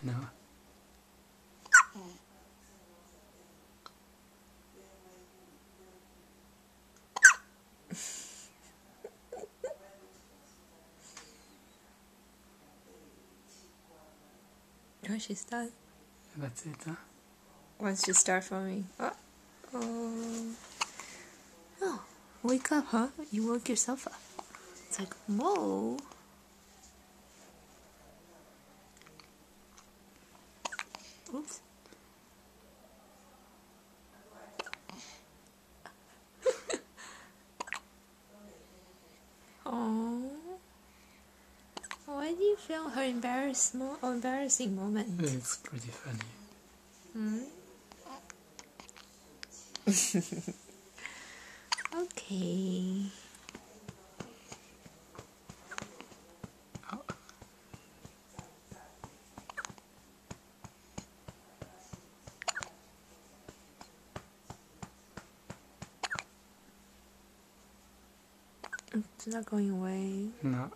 No. Oh, she start. That's it, huh? Once she start for me. Oh, wake up, huh? You woke yourself up. It's like, whoa. Oops. Oh. Why do you feel her embarrassing moment? It's pretty funny. Okay. Oh. It's not going away. No.